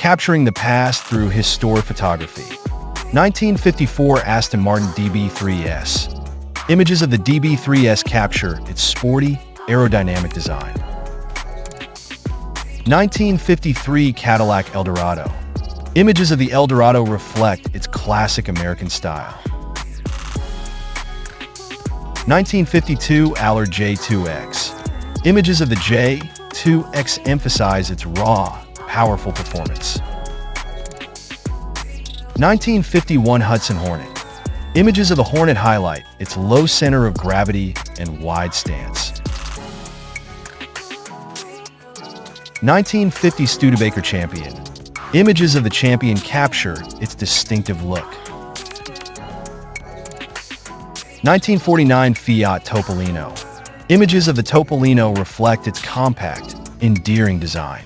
capturing the past through historic photography. 1954 Aston Martin DB3S. Images of the DB3S capture its sporty, aerodynamic design. 1953 Cadillac Eldorado. Images of the Eldorado reflect its classic American style. 1952 Allard J2X. Images of the J2X emphasize its raw, powerful performance. 1951 Hudson Hornet. Images of the Hornet highlight its low center of gravity and wide stance. 1950 Studebaker Champion. Images of the Champion capture its distinctive look. 1949 Fiat Topolino. Images of the Topolino reflect its compact, endearing design.